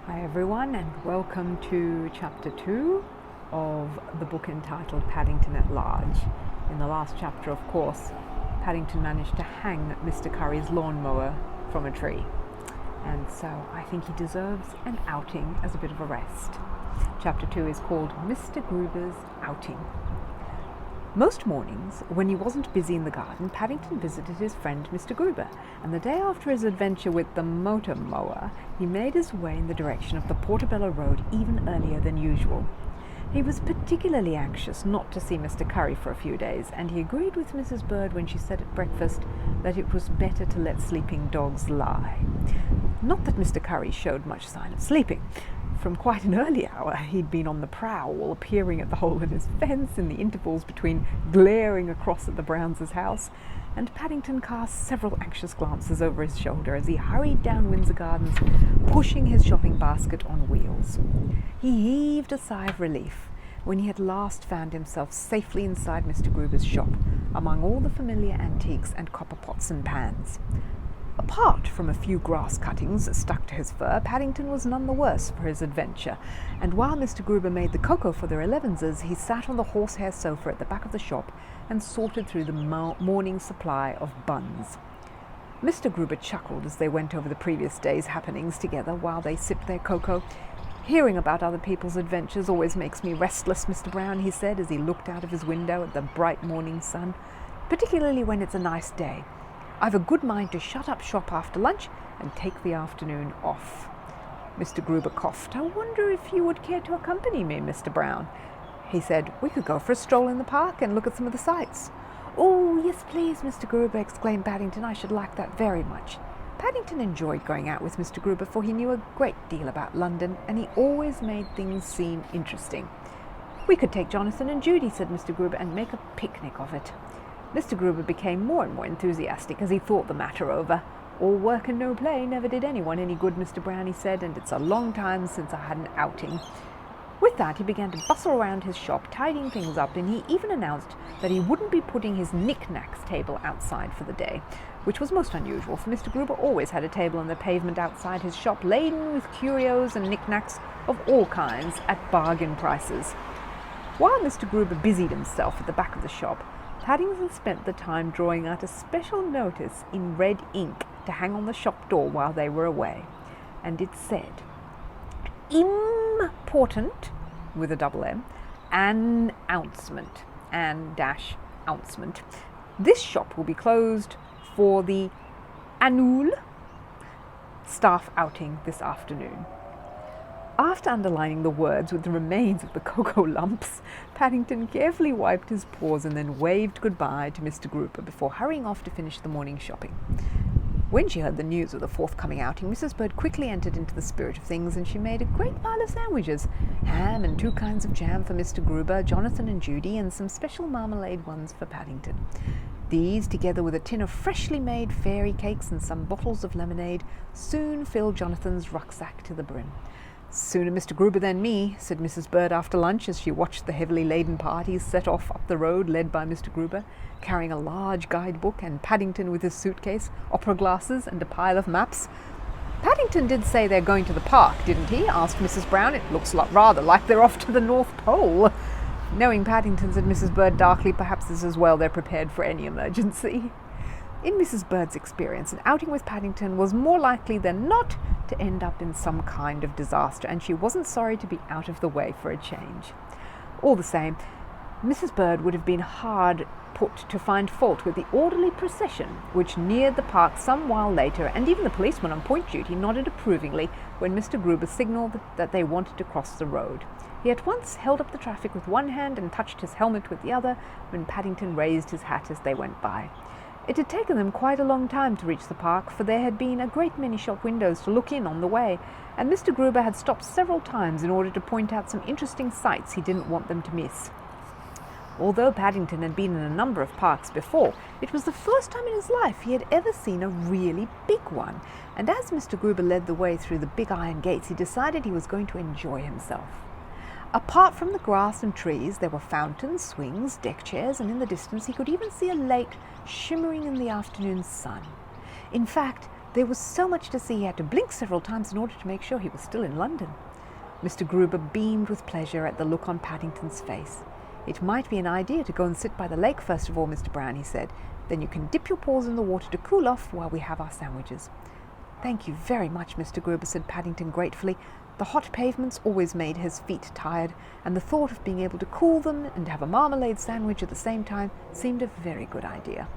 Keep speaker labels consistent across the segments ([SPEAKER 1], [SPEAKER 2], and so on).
[SPEAKER 1] Hi everyone, and welcome to chapter 2 of the book entitled Paddington at Large. In the last chapter, of course, Paddington managed to hang Mr. Curry's lawnmower from a tree, and so I think he deserves an outing as a bit of a rest. Chapter 2 is called Mr. Gruber's Outing. Most mornings, when he wasn't busy in the garden, Paddington visited his friend Mr. Gruber, and the day after his adventure with the motor mower, he made his way in the direction of the Portobello Road even earlier than usual. He was particularly anxious not to see Mr. Curry for a few days, and he agreed with Mrs. Bird when she said at breakfast that it was better to let sleeping dogs lie. Not that Mr. Curry showed much sign of sleeping. From quite an early hour he'd been on the prowl, appearing at the hole in his fence in the intervals between glaring across at the Browns' house, and Paddington cast several anxious glances over his shoulder as he hurried down Windsor Gardens, pushing his shopping basket on wheels. He heaved a sigh of relief when he at last found himself safely inside Mr. Gruber's shop, among all the familiar antiques and copper pots and pans. Apart from a few grass cuttings stuck to his fur, Paddington was none the worse for his adventure, and while Mr. Gruber made the cocoa for their elevenses, he sat on the horsehair sofa at the back of the shop and sorted through the morning supply of buns. Mr. Gruber chuckled as they went over the previous day's happenings together while they sipped their cocoa. "Hearing about other people's adventures always makes me restless, Mr. Brown," he said as he looked out of his window at the bright morning sun, "particularly when it's a nice day. I've a good mind to shut up shop after lunch and take the afternoon off." Mr. Gruber coughed. "I wonder if you would care to accompany me, Mr. Brown," he said. "We could go for a stroll in the park and look at some of the sights." "Oh, yes, please, Mr. Gruber," exclaimed Paddington. "I should like that very much." Paddington enjoyed going out with Mr. Gruber, for he knew a great deal about London, and he always made things seem interesting. "We could take Jonathan and Judy," said Mr. Gruber, "and make a picnic of it." Mr. Gruber became more and more enthusiastic as he thought the matter over. "All work and no play never did anyone any good, Mr. Brown," he said, "and it's a long time since I had an outing." With that, he began to bustle around his shop, tidying things up, and he even announced that he wouldn't be putting his knick-knacks table outside for the day, which was most unusual, for Mr. Gruber always had a table on the pavement outside his shop, laden with curios and knick-knacks of all kinds at bargain prices. While Mr. Gruber busied himself at the back of the shop, Paddington spent the time drawing out a special notice in red ink to hang on the shop door while they were away, and it said, "Important," with a double M, "announcement," an-ouncement. "This shop will be closed for the annual staff outing this afternoon." After underlining the words with the remains of the cocoa lumps, Paddington carefully wiped his paws and then waved goodbye to Mr. Gruber before hurrying off to finish the morning shopping. When she heard the news of the forthcoming outing, Mrs. Bird quickly entered into the spirit of things, and she made a great pile of sandwiches, ham and 2 kinds of jam for Mr. Gruber, Jonathan and Judy, and some special marmalade ones for Paddington. These, together with a tin of freshly made fairy cakes and some bottles of lemonade, soon filled Jonathan's rucksack to the brim. "Sooner Mr. Gruber than me," said Mrs. Bird after lunch as she watched the heavily laden parties set off up the road led by Mr. Gruber, carrying a large guidebook, and Paddington with his suitcase, opera glasses, and a pile of maps. "Paddington did say they're going to the park, didn't he?" asked Mrs. Brown. "It looks rather like they're off to the North Pole." "Knowing Paddington," said Mrs. Bird darkly, "perhaps it's as well they're prepared for any emergency." In Mrs. Bird's experience, an outing with Paddington was more likely than not to end up in some kind of disaster, and she wasn't sorry to be out of the way for a change. All the same, Mrs. Bird would have been hard put to find fault with the orderly procession which neared the park some while later, and even the policeman on point duty nodded approvingly when Mr. Gruber signalled that they wanted to cross the road. He at once held up the traffic with one hand and touched his helmet with the other when Paddington raised his hat as they went by. It had taken them quite a long time to reach the park, for there had been a great many shop windows to look in on the way, and Mr. Gruber had stopped several times in order to point out some interesting sights he didn't want them to miss. Although Paddington had been in a number of parks before, it was the first time in his life he had ever seen a really big one, and as Mr. Gruber led the way through the big iron gates, he decided he was going to enjoy himself. Apart from the grass and trees, there were fountains, swings, deck chairs, and in the distance he could even see a lake shimmering in the afternoon sun. In fact, There was so much to see he had to blink several times in order to make sure he was still in London. Mr. Gruber beamed with pleasure at the look on Paddington's face. "It might be an idea to go and sit by the lake first of all, Mr. Brown," he said. "Then you can dip your paws in the water to cool off while we have our sandwiches." "Thank you very much, Mr. Gruber," said Paddington gratefully. The hot pavements always made his feet tired, and the thought of being able to cool them and have a marmalade sandwich at the same time seemed a very good idea.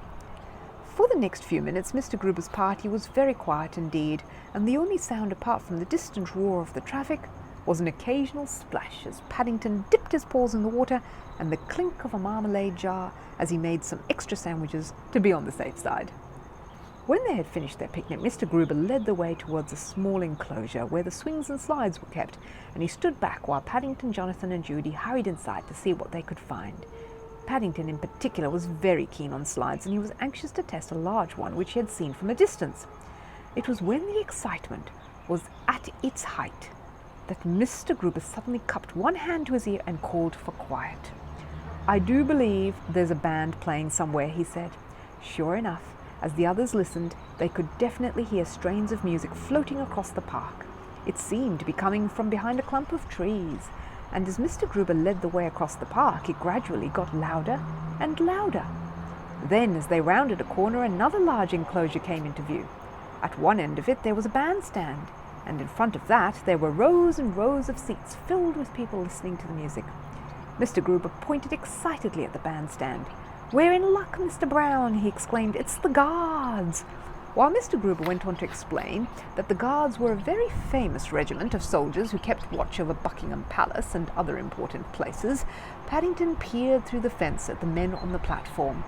[SPEAKER 1] For the next few minutes Mr. Gruber's party was very quiet indeed, and the only sound apart from the distant roar of the traffic was an occasional splash as Paddington dipped his paws in the water and the clink of a marmalade jar as he made some extra sandwiches to be on the safe side. When they had finished their picnic, Mr. Gruber led the way towards a small enclosure where the swings and slides were kept, and he stood back while Paddington, Jonathan and Judy hurried inside to see what they could find. Paddington in particular was very keen on slides, and he was anxious to test a large one which he had seen from a distance. It was when the excitement was at its height that Mr. Gruber suddenly cupped one hand to his ear and called for quiet. "I do believe there's a band playing somewhere," he said. Sure enough, as the others listened, they could definitely hear strains of music floating across the park. It seemed to be coming from behind a clump of trees, and as Mr. Gruber led the way across the park, it gradually got louder and louder. Then, as they rounded a corner, another large enclosure came into view. At one end of it there was a bandstand, and in front of that there were rows and rows of seats filled with people listening to the music. Mr. Gruber pointed excitedly at the bandstand. "We're in luck, Mr. Brown," he exclaimed. "It's the Guards." While Mr. Gruber went on to explain that the Guards were a very famous regiment of soldiers who kept watch over Buckingham Palace and other important places, Paddington peered through the fence at the men on the platform.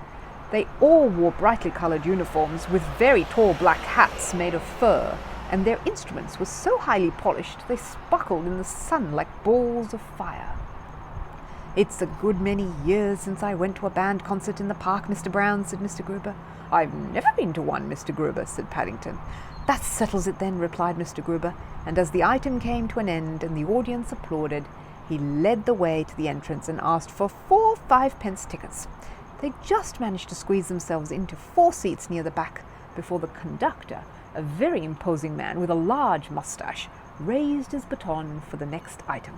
[SPEAKER 1] They all wore brightly coloured uniforms with very tall black hats made of fur, and their instruments were so highly polished they sparkled in the sun like balls of fire. "It's a good many years since I went to a band concert in the park, Mr. Brown," said Mr. Gruber. "I've never been to one, Mr. Gruber," said Paddington. "That settles it then," replied Mr. Gruber, and as the item came to an end and the audience applauded, he led the way to the entrance and asked for 4 5-pence tickets. They just managed to squeeze themselves into 4 seats near the back before the conductor, a very imposing man with a large moustache, raised his baton for the next item.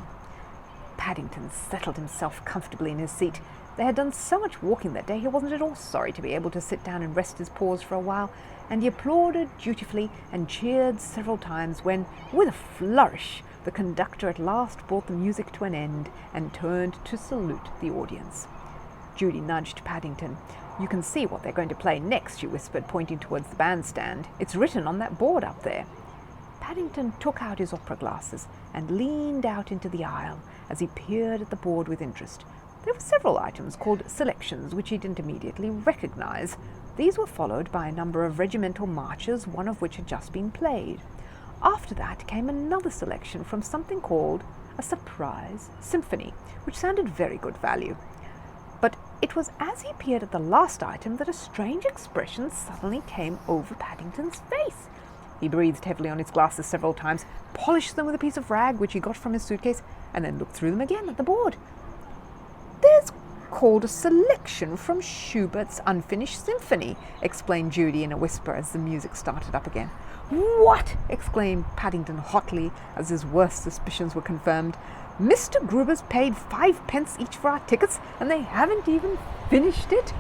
[SPEAKER 1] Paddington settled himself comfortably in his seat. They had done so much walking that day he wasn't at all sorry to be able to sit down and rest his paws for a while, and he applauded dutifully and cheered several times when, with a flourish, the conductor at last brought the music to an end and turned to salute the audience. Judy nudged Paddington. "You can see what they're going to play next," she whispered, pointing towards the bandstand. "It's written on that board up there." Paddington took out his opera glasses and leaned out into the aisle as he peered at the board with interest. There were several items called selections which he didn't immediately recognize. These were followed by a number of regimental marches, one of which had just been played. After that came another selection from something called a surprise symphony, which sounded very good value. But it was as he peered at the last item that a strange expression suddenly came over Paddington's face. He breathed heavily on his glasses several times, polished them with a piece of rag which he got from his suitcase, and then looked through them again at the board. "There's called a selection from Schubert's Unfinished Symphony," explained Judy in a whisper as the music started up again. "What?" exclaimed Paddington hotly as his worst suspicions were confirmed. "Mr. Gruber's paid 5 pence each for our tickets, and they haven't even finished it?"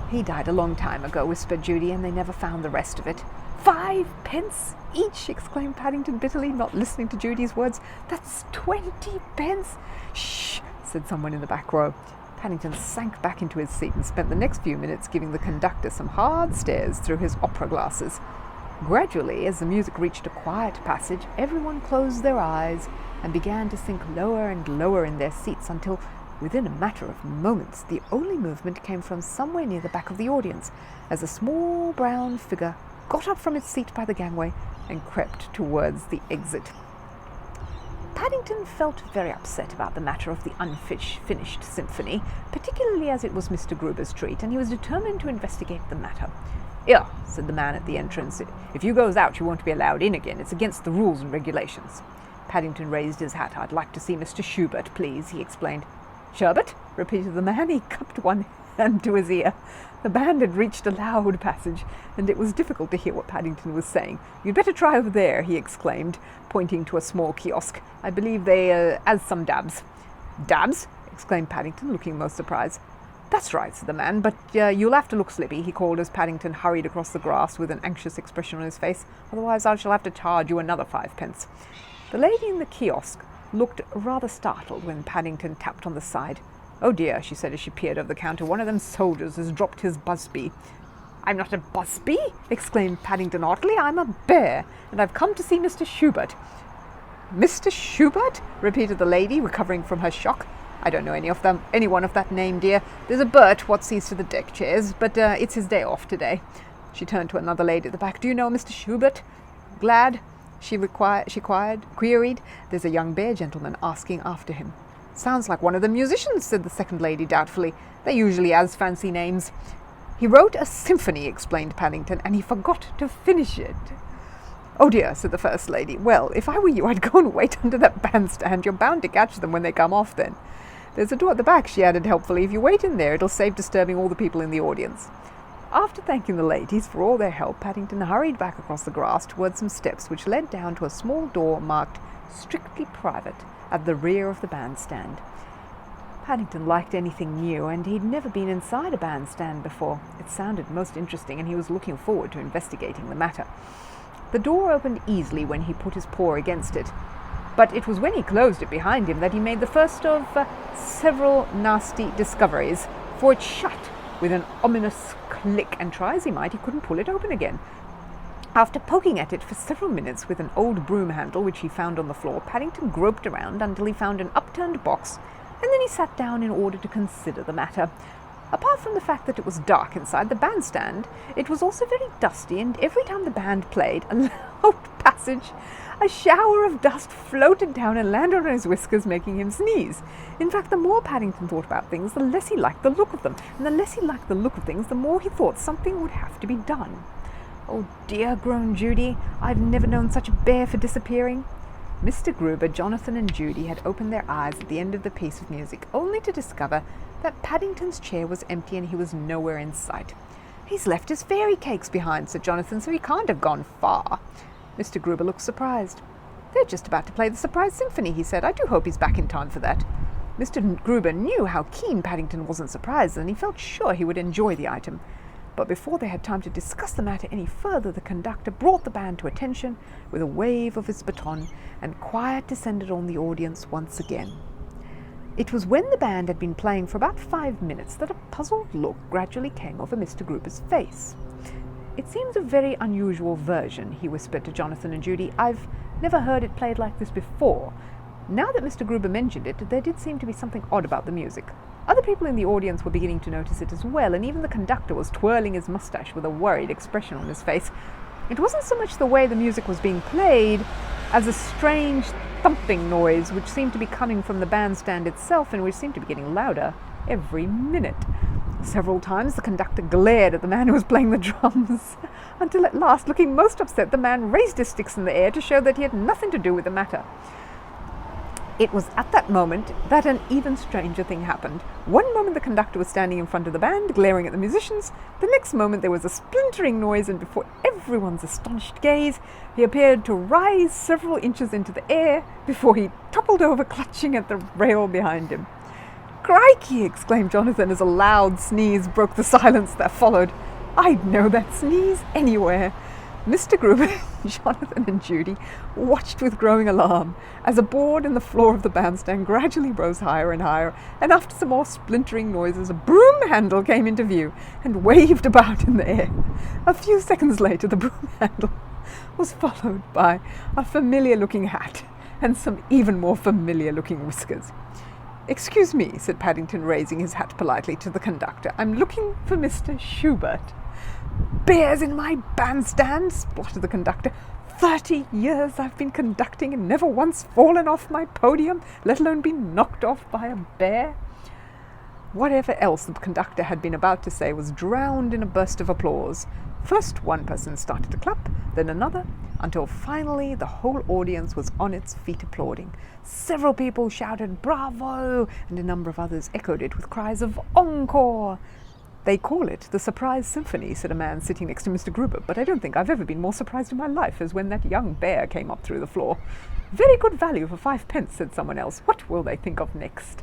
[SPEAKER 1] "He died a long time ago," whispered Judy, "and they never found the rest of it." 5 pence each!" exclaimed Paddington bitterly, not listening to Judy's words. "That's 20 pence!" "Shh!" said someone in the back row. Paddington sank back into his seat and spent the next few minutes giving the conductor some hard stares through his opera glasses. Gradually, as the music reached a quiet passage, everyone closed their eyes and began to sink lower and lower in their seats until, within a matter of moments, the only movement came from somewhere near the back of the audience, as a small brown figure got up from its seat by the gangway and crept towards the exit. Paddington felt very upset about the matter of the unfinished symphony, particularly as it was Mr. Gruber's treat, and he was determined to investigate the matter. "Here," said the man at the entrance, "if you goes out you won't be allowed in again. It's against the rules and regulations." Paddington raised his hat. "I'd like to see Mr. Schubert, please," he explained. "Schubert?" repeated the man. He cupped one hand to his ear. The band had reached a loud passage, and it was difficult to hear what Paddington was saying. "You'd better try over there," he exclaimed, pointing to a small kiosk. "I believe they has some dabs." "Dabs?" exclaimed Paddington, looking most surprised. "That's right," said the man, "but you'll have to look slippy," he called as Paddington hurried across the grass with an anxious expression on his face. "Otherwise I shall have to charge you another 5 pence. The lady in the kiosk looked rather startled when Paddington tapped on the side. "Oh dear," she said as she peered over the counter, "one of them soldiers has dropped his busby." "I'm not a busby," exclaimed Paddington hotly. "I'm a bear, and I've come to see Mr. Schubert." "Mr. Schubert?" repeated the lady, recovering from her shock. "I don't know anyone of that name, dear. There's a Bert what sees to the deck chairs, but it's his day off today." She turned to another lady at the back. "Do you know Mr. Schubert?" "Glad?" she queried. "There's a young bear gentleman asking after him." "Sounds like one of the musicians," said the second lady doubtfully. "They usually has fancy names." "He wrote a symphony," explained Paddington, "and he forgot to finish it." "Oh dear," said the first lady. "Well, if I were you, I'd go and wait under that bandstand. You're bound to catch them when they come off then. There's a door at the back," she added helpfully. "If you wait in there, it'll save disturbing all the people in the audience." After thanking the ladies for all their help, Paddington hurried back across the grass towards some steps which led down to a small door marked "Strictly Private" at the rear of the bandstand. Paddington liked anything new, and he'd never been inside a bandstand before. It sounded most interesting, and he was looking forward to investigating the matter. The door opened easily when he put his paw against it, but it was when he closed it behind him that he made the first of several nasty discoveries, for it shut with an ominous click, and try as he might, he couldn't pull it open again. After poking at it for several minutes with an old broom handle which he found on the floor, Paddington groped around until he found an upturned box, and then he sat down in order to consider the matter. Apart from the fact that it was dark inside the bandstand, it was also very dusty, and every time the band played a loud passage, a shower of dust floated down and landed on his whiskers, making him sneeze. In fact, the more Paddington thought about things, the less he liked the look of them, and the less he liked the look of things, the more he thought something would have to be done. "Oh dear," groaned Judy, "I've never known such a bear for disappearing." Mr. Gruber, Jonathan, and Judy had opened their eyes at the end of the piece of music, only to discover that Paddington's chair was empty and he was nowhere in sight. "He's left his fairy cakes behind," said Jonathan, "so he can't have gone far." Mr. Gruber looked surprised. "They're just about to play the surprise symphony," he said. "I do hope he's back in time for that." Mr. Gruber knew how keen Paddington was on surprises, and he felt sure he would enjoy the item. But before they had time to discuss the matter any further, the conductor brought the band to attention with a wave of his baton, and quiet descended on the audience once again. It was when the band had been playing for about 5 minutes that a puzzled look gradually came over Mr. Gruber's face. "It seems a very unusual version," he whispered to Jonathan and Judy. "I've never heard it played like this before." Now that Mr. Gruber mentioned it, there did seem to be something odd about the music. Other people in the audience were beginning to notice it as well, and even the conductor was twirling his mustache with a worried expression on his face. It wasn't so much the way the music was being played as a strange thumping noise which seemed to be coming from the bandstand itself, and which seemed to be getting louder every minute. Several times the conductor glared at the man who was playing the drums, until at last, looking most upset, the man raised his sticks in the air to show that he had nothing to do with the matter. It was at that moment that an even stranger thing happened. One moment the conductor was standing in front of the band, glaring at the musicians. The next moment there was a splintering noise, and before everyone's astonished gaze, he appeared to rise several inches into the air before he toppled over, clutching at the rail behind him. "Crikey!" exclaimed Jonathan as a loud sneeze broke the silence that followed. "I'd know that sneeze anywhere." Mr. Gruber, Jonathan, and Judy watched with growing alarm as a board in the floor of the bandstand gradually rose higher and higher, and after some more splintering noises, a broom handle came into view and waved about in the air. A few seconds later, the broom handle was followed by a familiar-looking hat and some even more familiar-looking whiskers. "Excuse me," said Paddington, raising his hat politely to the conductor. "I'm looking for Mr. Schubert." "Bears in my bandstand!" spluttered the conductor. 30 years I've been conducting and never once fallen off my podium, let alone been knocked off by a bear." Whatever else the conductor had been about to say was drowned in a burst of applause. First one person started to clap, then another, until finally the whole audience was on its feet applauding. Several people shouted "Bravo!" and a number of others echoed it with cries of "Encore!" "They call it the Surprise Symphony," said a man sitting next to Mr. Gruber, "but I don't think I've ever been more surprised in my life as when that young bear came up through the floor." "Very good value for 5 pence," said someone else. "What will they think of next?"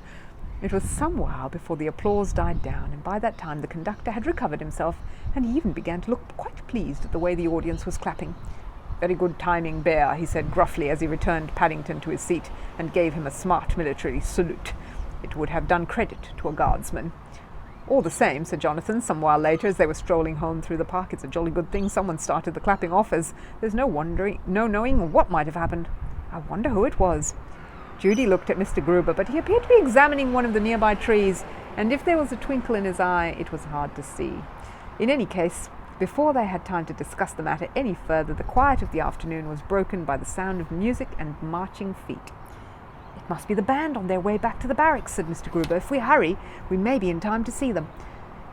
[SPEAKER 1] It was some while before the applause died down, and by that time the conductor had recovered himself, and he even began to look quite pleased at the way the audience was clapping. "Very good timing, Bear," he said gruffly as he returned Paddington to his seat and gave him a smart military salute. It would have done credit to a guardsman. "All the same," said Jonathan some while later as they were strolling home through the park, "it's a jolly good thing someone started the clapping off, as there's no knowing what might have happened. I wonder who it was." Judy looked at Mr. Gruber, but he appeared to be examining one of the nearby trees, and if there was a twinkle in his eye, it was hard to see. In any case, before they had time to discuss the matter any further, the quiet of the afternoon was broken by the sound of music and marching feet. "It must be the band on their way back to the barracks," said Mr. Gruber. "If we hurry, we may be in time to see them."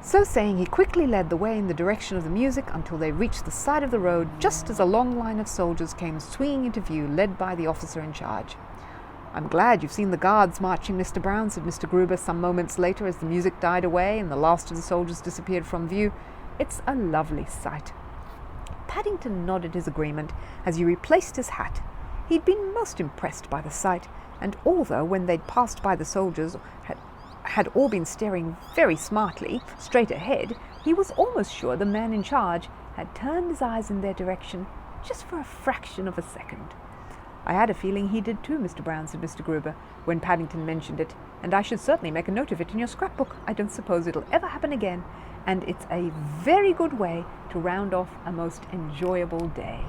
[SPEAKER 1] So saying, he quickly led the way in the direction of the music until they reached the side of the road just as a long line of soldiers came swinging into view, led by the officer in charge. "I'm glad you've seen the guards marching, Mr. Brown," said Mr. Gruber some moments later as the music died away and the last of the soldiers disappeared from view. "It's a lovely sight." Paddington nodded his agreement as he replaced his hat. He'd been most impressed by the sight, and although when they'd passed by the soldiers had all been staring very smartly straight ahead, he was almost sure the man in charge had turned his eyes in their direction just for a fraction of a second. "I had a feeling he did too, Mr. Brown," said Mr. Gruber, when Paddington mentioned it, "and I should certainly make a note of it in your scrapbook. I don't suppose it'll ever happen again, and it's a very good way to round off a most enjoyable day."